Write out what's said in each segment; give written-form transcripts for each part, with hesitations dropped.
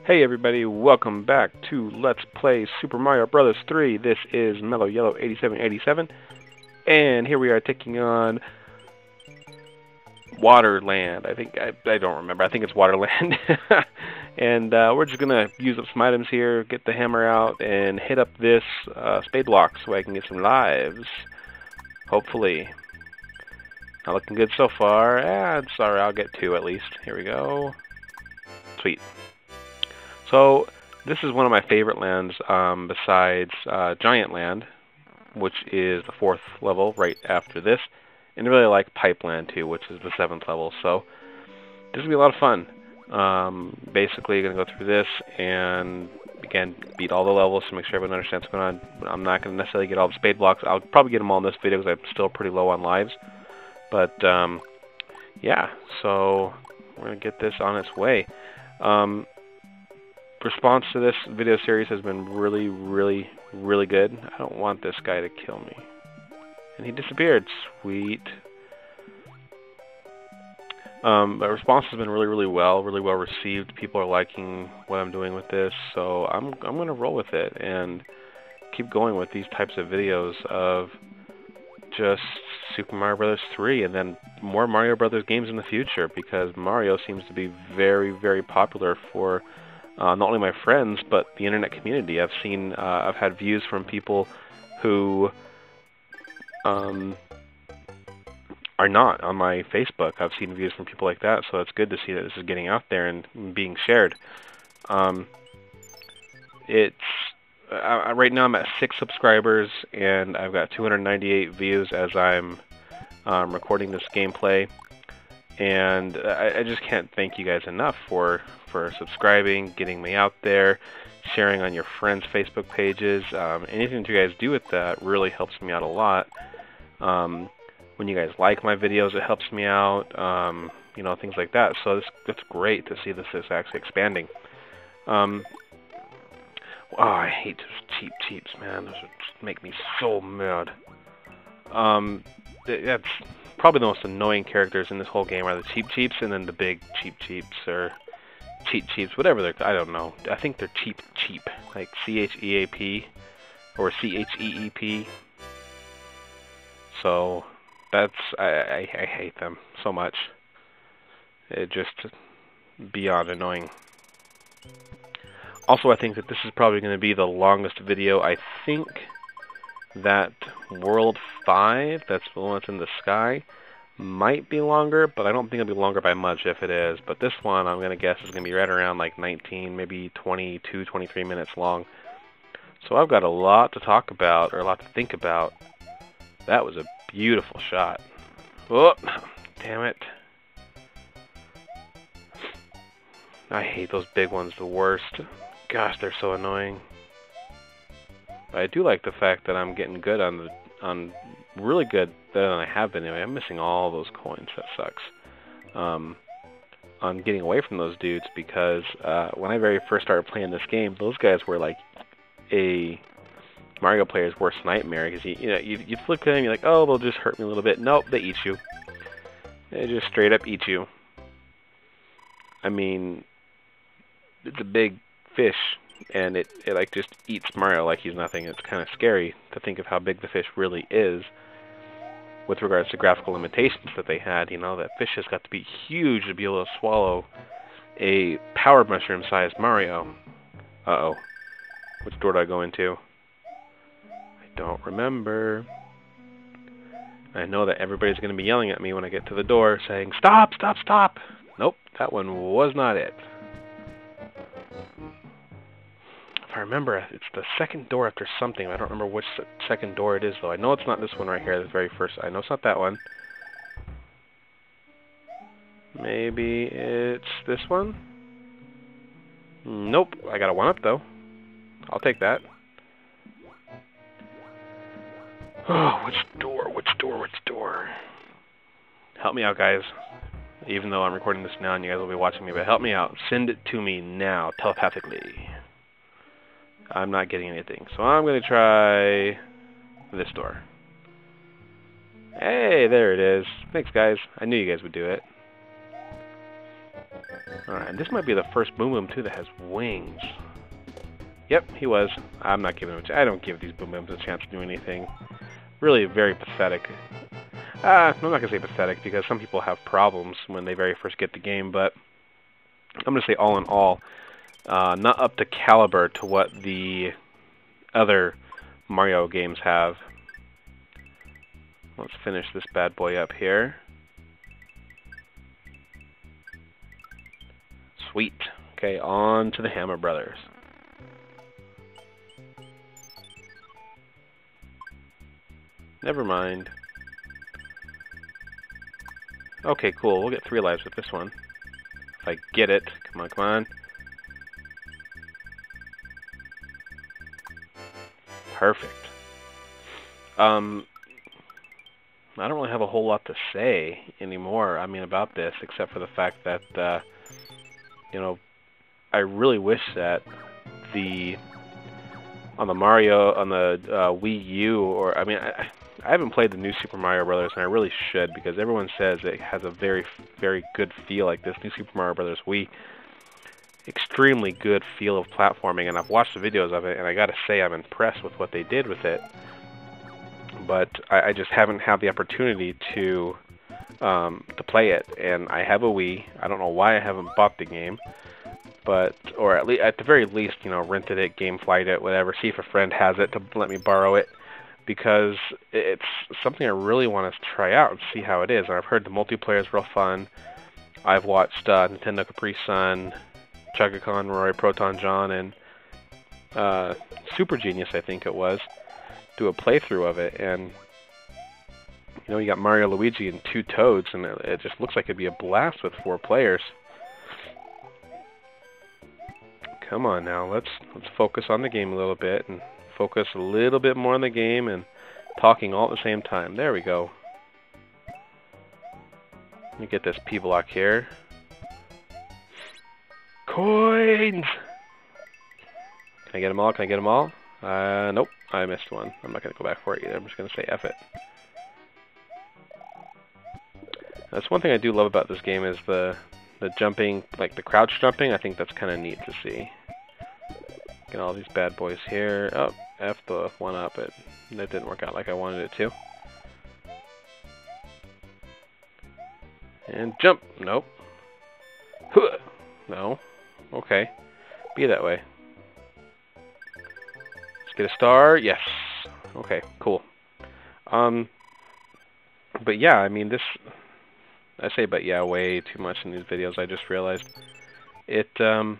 Hey everybody, welcome back to Let's Play Super Mario Bros. 3. This is Mellow Yellow 8787, and here we are taking on Waterland. I don't remember. I think it's Waterland. And we're just gonna use up some items here, get the hammer out, and hit up this spade block so I can get some lives. Hopefully. Not looking good so far. Sorry, I'll get 2 at least. Here we go. Sweet. So, this is one of my favorite lands besides Giant Land, which is the 4th level right after this. And I really like Pipeland too, which is the 7th level. So, this will be a lot of fun. Basically, going to go through this and, again, beat all the levels to make sure everyone understands what's going on. I'm not going to necessarily get all the spade blocks. I'll probably get them all in this video because I'm still pretty low on lives. But, yeah, so we're going to get this on its way. Response to this video series has been really, really, really good. I don't want this guy to kill me. And he disappeared. Sweet. But response has been really well received. People are liking what I'm doing with this, so I'm gonna roll with it and keep going with these types of videos of just Super Mario Bros. 3 and then more Mario Bros. Games in the future, because Mario seems to be very, very popular for not only my friends, but the internet community. I've had views from people who are not on my Facebook. I've seen views from people like that, so it's good to see that this is getting out there and being shared. Right now I'm at 6 subscribers, and I've got 298 views as I'm recording this gameplay. And I just can't thank you guys enough for subscribing, getting me out there, sharing on your friends' Facebook pages. Anything that you guys do with that really helps me out a lot. When you guys like my videos, it helps me out. You know, things like that. So that's great to see this is actually expanding. Oh, I hate those cheeps, man. Those would just make me so mad. That's probably the most annoying characters in this whole game are the cheeps and then the big cheeps or cheeps, whatever they're. I don't know. I think they're cheap, like CHEAP or CHEEP. So that's I hate them so much. It just beyond annoying. Also, I think that this is probably going to be the longest video. I think that World 5, that's the one that's in the sky, might be longer, but I don't think it'll be longer by much if it is. But this one, I'm going to guess, is going to be right around like 19, maybe 22, 23 minutes long. So I've got a lot to talk about, or a lot to think about. That was a beautiful shot. Oh, damn it. I hate those big ones the worst. Gosh, they're so annoying. But I do like the fact that I'm getting good on really good, better than I have been anyway. I'm missing all those coins. That sucks. On getting away from those dudes, because when I very first started playing this game, those guys were like a Mario player's worst nightmare, because you flip at them, you're like, oh, they'll just hurt me a little bit. Nope, they eat you. They just straight up eat you. I mean, it's a big fish, and it like just eats Mario like he's nothing. It's kind of scary to think of how big the fish really is with regards to graphical limitations that they had. You know, that fish has got to be huge to be able to swallow a power mushroom-sized Mario. Uh-oh. Which door do I go into? I don't remember. I know that everybody's going to be yelling at me when I get to the door saying, "Stop, stop, stop!" Nope, that one was not it. If I remember, it's the second door after something. I don't remember which second door it is, though. I know it's not this one right here, the very first. I know it's not that one. Maybe it's this one? Nope. I got a 1-up, though. I'll take that. Oh, which door? Help me out, guys. Even though I'm recording this now and you guys will be watching me, but help me out. Send it to me now, telepathically. I'm not getting anything, so I'm going to try this door. Hey, there it is. Thanks, guys. I knew you guys would do it. Alright, and this might be the first Boom Boom, too, that has wings. Yep, he was. I'm not giving him I don't give these Boom Booms a chance to do anything. Really very pathetic. I'm not going to say pathetic, because some people have problems when they very first get the game, but I'm going to say all in all, not up to caliber to what the other Mario games have. Let's finish this bad boy up here. Sweet. Okay, on to the Hammer Brothers. Never mind. Okay, cool. We'll get 3 lives with this one. If I get it. Come on, come on. Perfect. I don't really have a whole lot to say anymore, about this, except for the fact that, I really wish that on the Wii U, or, I haven't played the new Super Mario Brothers, and I really should, because everyone says it has a very, very good feel, like this new Super Mario Brothers Wii. Extremely good feel of platforming, and I've watched the videos of it, and I gotta say I'm impressed with what they did with it. But I just haven't had the opportunity to play it, and I have a Wii. I don't know why I haven't bought the game, or at the very least, rented it, GameFlyed it, whatever. See if a friend has it to let me borrow it, because it's something I really want to try out and see how it is. And I've heard the multiplayer is real fun. I've watched Nintendo Capri Sun, Chugacon, Roy, Proton John, and Super Genius, I think it was, do a playthrough of it, and you got Mario, Luigi, and 2 Toads, and it just looks like it'd be a blast with 4 players. Come on now, let's focus on the game a little bit, and focus a little bit more on the game, and talking all at the same time. There we go. Let me get this P block here. Coins! Can I get them all? Can I get them all? Nope. I missed one. I'm not going to go back for it either. I'm just going to say F it. That's one thing I do love about this game is the jumping, like the crouch jumping. I think that's kind of neat to see. Get all these bad boys here. Oh, F the one up, but that didn't work out like I wanted it to. And jump. Nope. No. Okay. Be that way. Get a star? Yes. Okay, cool. But yeah, this... I say but yeah way too much in these videos. I just realized it, I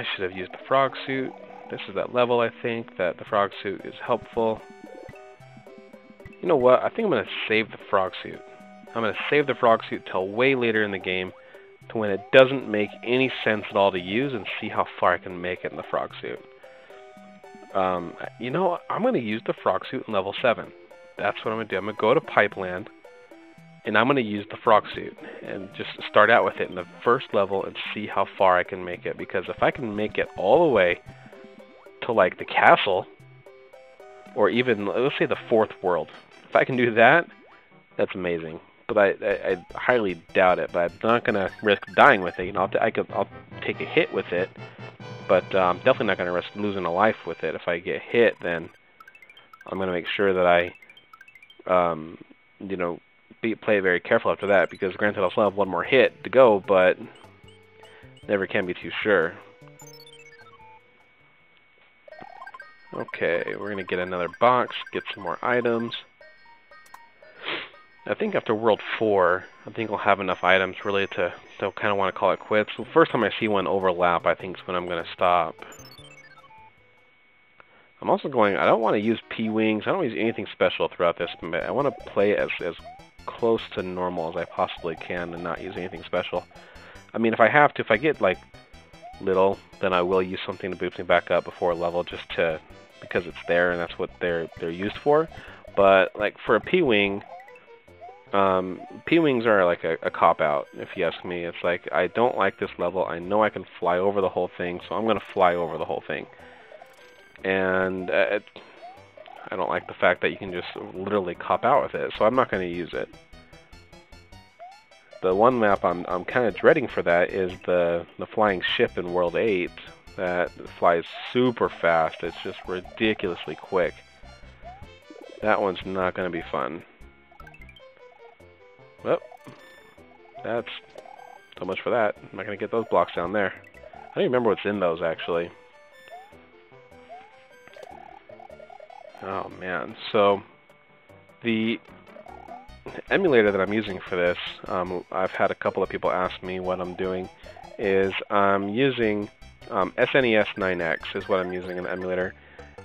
should have used the frog suit. This is that level, I think, that the frog suit is helpful. You know what? I think I'm going to save the frog suit. I'm going to save the frog suit till way later in the game, to when it doesn't make any sense at all to use, and see how far I can make it in the frog suit. I'm going to use the frog suit in level 7. That's what I'm going to do. I'm going to go to Pipeland, and I'm going to use the frog suit, and just start out with it in the first level and see how far I can make it. Because if I can make it all the way to, like, the castle, or even, let's say, the 4th world, if I can do that, that's amazing. But I highly doubt it, but I'm not going to risk dying with it. I'll take a hit with it. But I'm definitely not going to risk losing a life with it. If I get hit, then I'm going to make sure that I, play it very careful after that. Because granted, I'll still have one more hit to go, but never can be too sure. Okay, we're going to get another box, get some more items. I think after World 4, I think I'll have enough items really to kind of want to call it quits. So the first time I see one overlap, I think is when I'm going to stop. I'm also going, I don't want to use P-Wings. I don't use anything special throughout this. I want to play as close to normal as I possibly can and not use anything special. If I have to, if I get, like, little, then I will use something to boost me back up before a level because it's there and that's what they're used for. But, like, for a P-Wing... P-Wings are like a cop-out, if you ask me. It's like, I don't like this level. I know I can fly over the whole thing, so I'm going to fly over the whole thing. And I don't like the fact that you can just literally cop out with it, so I'm not going to use it. the one map I'm kind of dreading for that is the flying ship in World 8 that flies super fast. It's just ridiculously quick. That one's not going to be fun. Well, that's so much for that. I'm not going to get those blocks down there. I don't even remember what's in those, actually. Oh, man. So, the emulator that I'm using for this, I've had a couple of people ask me what I'm doing, is I'm using SNES 9X is what I'm using in the emulator.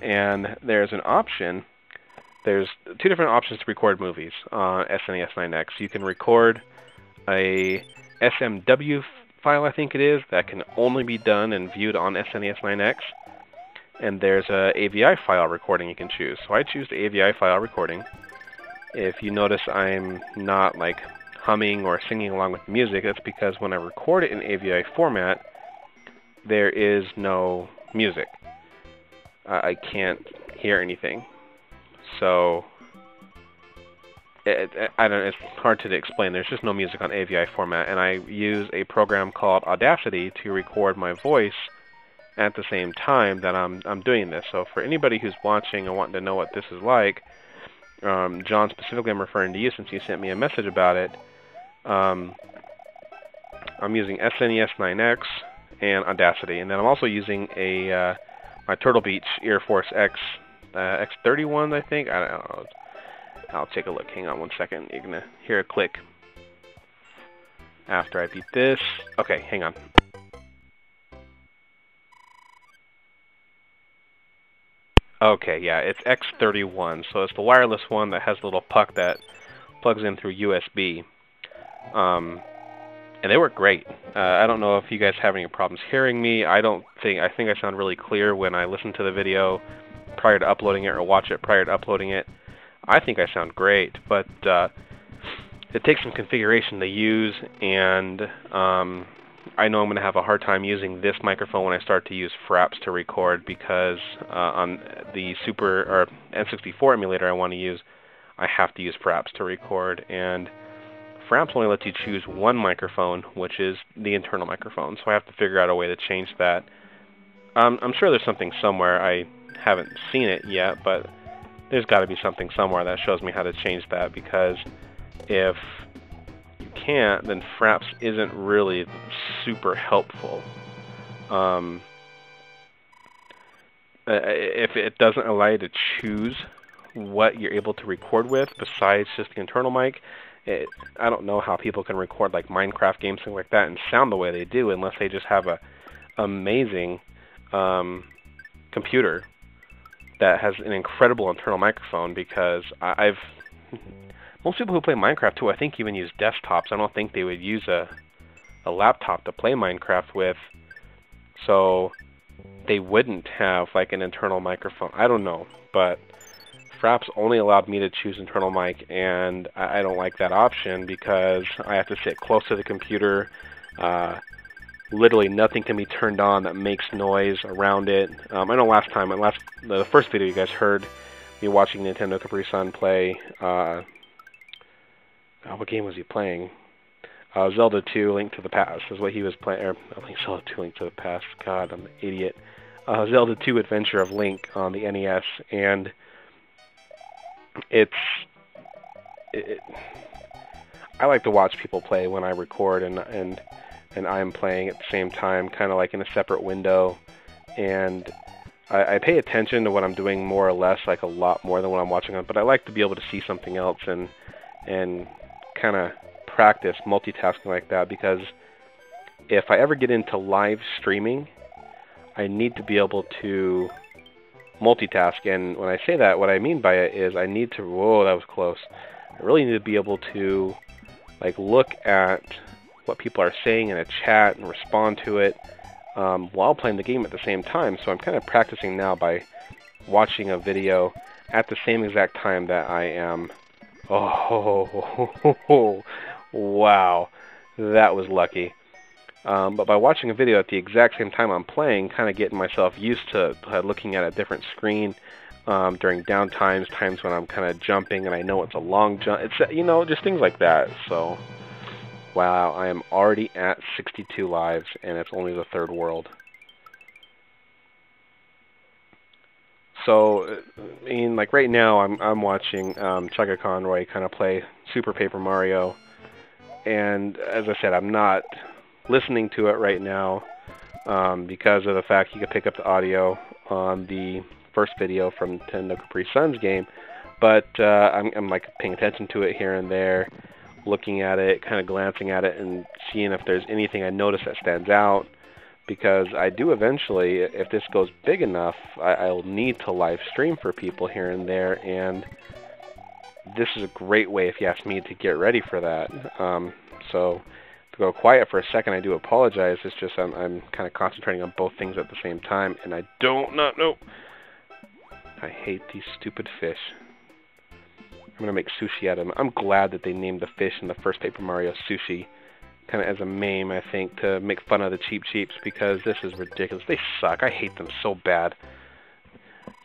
And there's an option. There's two different options to record movies on SNES 9X. You can record a SMW file, I think it is, that can only be done and viewed on SNES 9X. And there's a AVI file recording you can choose. So I choose the AVI file recording. If you notice I'm not like humming or singing along with the music, that's because when I record it in AVI format, there is no music. I can't hear anything. So I don't. It's hard to explain. There's just no music on AVI format, and I use a program called Audacity to record my voice at the same time that I'm doing this. So for anybody who's watching and wanting to know what this is like, John, specifically I'm referring to you since you sent me a message about it. I'm using SNES 9X and Audacity, and then I'm also using a my Turtle Beach Air Force X X31, I think. I don't know. I'll take a look. Hang on one second. You're gonna hear a click after I beat this. Okay, hang on. Okay, yeah, it's X31, so it's the wireless one that has a little puck that plugs in through USB. And they work great. I don't know if you guys have any problems hearing me. I think I sound really clear when I listen to the video prior to uploading it or watch it prior to uploading it. I think I sound great, but it takes some configuration to use, and I know I'm going to have a hard time using this microphone when I start to use Fraps to record, because on the Super or N64 emulator I want to use, I have to use Fraps to record, and Fraps only lets you choose one microphone, which is the internal microphone, so I have to figure out a way to change that. I'm sure there's something somewhere. I haven't seen it yet, but there's got to be something somewhere that shows me how to change that, because if you can't, then Fraps isn't really super helpful. If it doesn't allow you to choose what you're able to record with besides just the internal mic, I don't know how people can record like Minecraft games, things like that, and sound the way they do unless they just have a amazing computer that has an incredible internal microphone, because most people who play Minecraft too, I think, even use desktops. I don't think they would use a laptop to play Minecraft with, so they wouldn't have like an internal microphone. I don't know, but Fraps only allowed me to choose internal mic, and I don't like that option because I have to sit close to the computer. Literally nothing can be turned on that makes noise around it. I know the first video you guys heard me watching Nintendo Capri Sun play, what game was he playing? Zelda 2 Link to the Past is what he was playing. I think Zelda 2 Link to the Past. God, I'm an idiot. Zelda 2 Adventure of Link on the NES, and I like to watch people play when I record, and I am playing at the same time, kind of like in a separate window, and I pay attention to what I'm doing more or less, like a lot more than what I'm watching on, but I like to be able to see something else and kind of practice multitasking like that, because if I ever get into live streaming, I need to be able to multitask, and when I say that, what I mean by it is I need to, whoa, that was close, I really need to be able to like look at what people are saying in a chat and respond to it while playing the game at the same time. So I'm kind of practicing now by watching a video at the same exact time that I am. Oh, wow, that was lucky. But by watching a video at the exact same time I'm playing, kind of getting myself used to looking at a different screen during down times when I'm kind of jumping and I know it's a long jump. It's, just things like that. So Wow, I am already at 62 lives, and it's only the third world. So, I mean, like right now, I'm watching Chugga Conroy kind of play Super Paper Mario, and as I said, I'm not listening to it right now because of the fact you could pick up the audio on the first video from Nintendo Capri Sun's game. But I'm like paying attention to it here and there, looking at it, kind of glancing at it, and seeing if there's anything I notice that stands out. Because I do eventually, if this goes big enough, I'll need to live stream for people here and there, and this is a great way, if you ask me, to get ready for that. So to go quiet for a second, I do apologize. It's just I'm kind of concentrating on both things at the same time, and I don't know. I hate these stupid fish. I'm going to make sushi out of them. I'm glad that they named the fish in the first Paper Mario Sushi, kind of as a meme, I think, to make fun of the Cheep Cheeps, because this is ridiculous. They suck. I hate them so bad.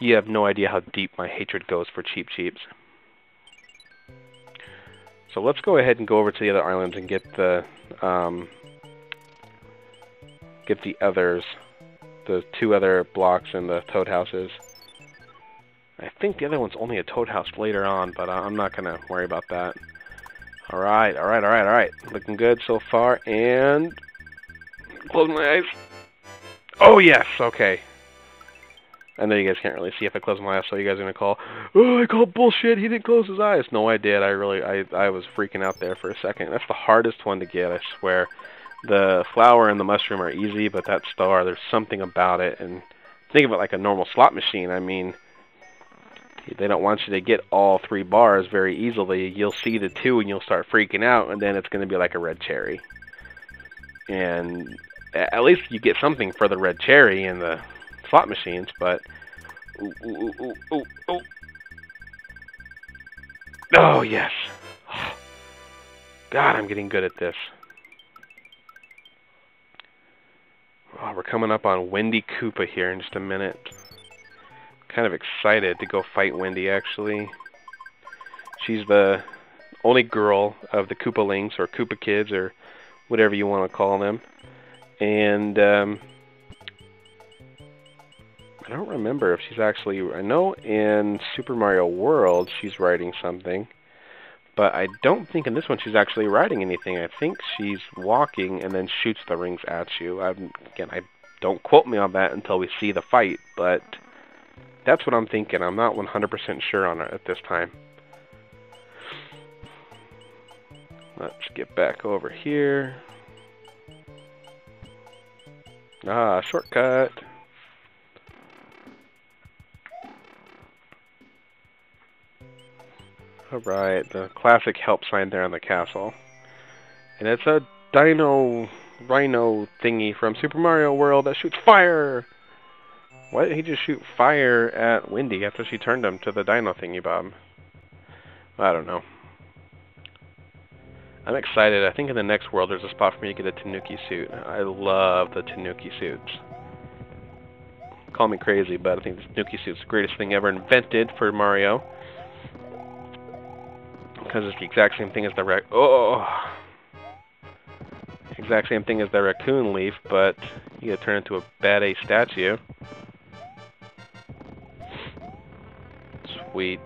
You have no idea how deep my hatred goes for Cheep Cheeps. So let's go ahead and go over to the other islands and get the others, the two other blocks and the Toad houses. I think the other one's only a Toad house later on, but I'm not going to worry about that. Alright. Looking good so far, and close my eyes. Oh, yes, okay. I know you guys can't really see if I close my eyes, so you guys are going to call, oh, I called bullshit, he didn't close his eyes. No, I did. I was freaking out there for a second. That's the hardest one to get, I swear. The flower and the mushroom are easy, but that star, there's something about it. And think of it like a normal slot machine. I mean, they don't want you to get all 3 bars very easily. You'll see the 2 and you'll start freaking out, and then it's going to be like a red cherry. And at least you get something for the red cherry in the slot machines, but ooh. Oh, yes. God, I'm getting good at this. Oh, we're coming up on Wendy Koopa here in just a minute. Kind of excited to go fight Wendy, actually. She's the only girl of the Koopalings, or Koopa Kids, or whatever you want to call them. And I don't remember if she's actually... I know in Super Mario World she's riding something, but I don't think in this one she's actually riding anything. I think she's walking and then shoots the rings at you. Again, don't quote me on that until we see the fight, but that's what I'm thinking. I'm not 100% sure on it at this time. Let's get back over here. Ah, shortcut. Alright, the classic help sign there on the castle. And it's a rhino thingy from Super Mario World that shoots fire! Why did he just shoot fire at Wendy after she turned him to the dino thingy bob? I don't know. I'm excited. I think in the next world there's a spot for me to get a Tanuki suit. I love the Tanuki suits. Call me crazy, but I think the Tanuki suit's the greatest thing ever invented for Mario. Because it's the exact same thing as the exact same thing as the raccoon leaf, but you gotta turn into a bad A statue. Sweet.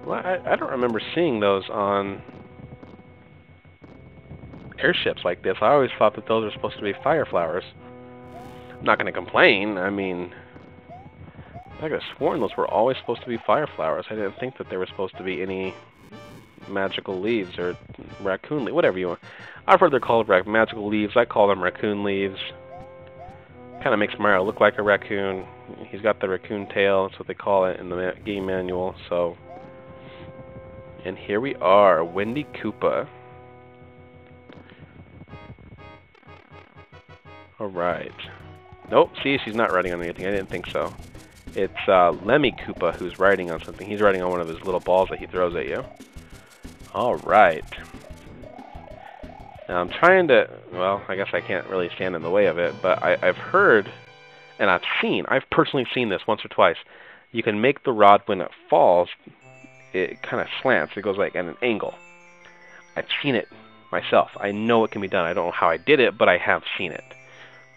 Well, I don't remember seeing those on airships like this. I always thought that those were supposed to be fire flowers. I'm not gonna complain. I mean, I could have sworn those were always supposed to be fire flowers. I didn't think that there were supposed to be any magical leaves or raccoon leaves, whatever you want. I've heard they're called magical leaves. I call them raccoon leaves. Kind of makes Mario look like a raccoon. He's got the raccoon tail. That's what they call it in the game manual. So, and here we are, Wendy Koopa. All right. Nope. See, she's not riding on anything. I didn't think so. It's Lemmy Koopa who's riding on something. He's riding on one of his little balls that he throws at you. Alright. Now I'm trying to... Well, I guess I can't really stand in the way of it, but I've heard, and I've personally seen this once or twice. You can make the rod when it falls, it kind of slants. It goes like at an angle. I've seen it myself. I know it can be done. I don't know how I did it, but I have seen it.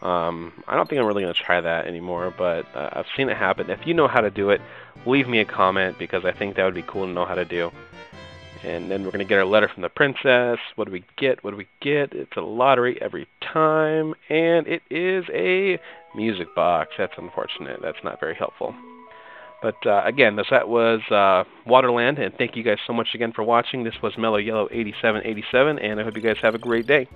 I don't think I'm really going to try that anymore, but I've seen it happen. If you know how to do it, leave me a comment, because I think that would be cool to know how to do. And then we're going to get our letter from the princess. What do we get? What do we get? It's a lottery every time, and it is a music box. That's unfortunate. That's not very helpful. But again, that was Waterland, and thank you guys so much again for watching. This was Mellow Yellow 8787, and I hope you guys have a great day.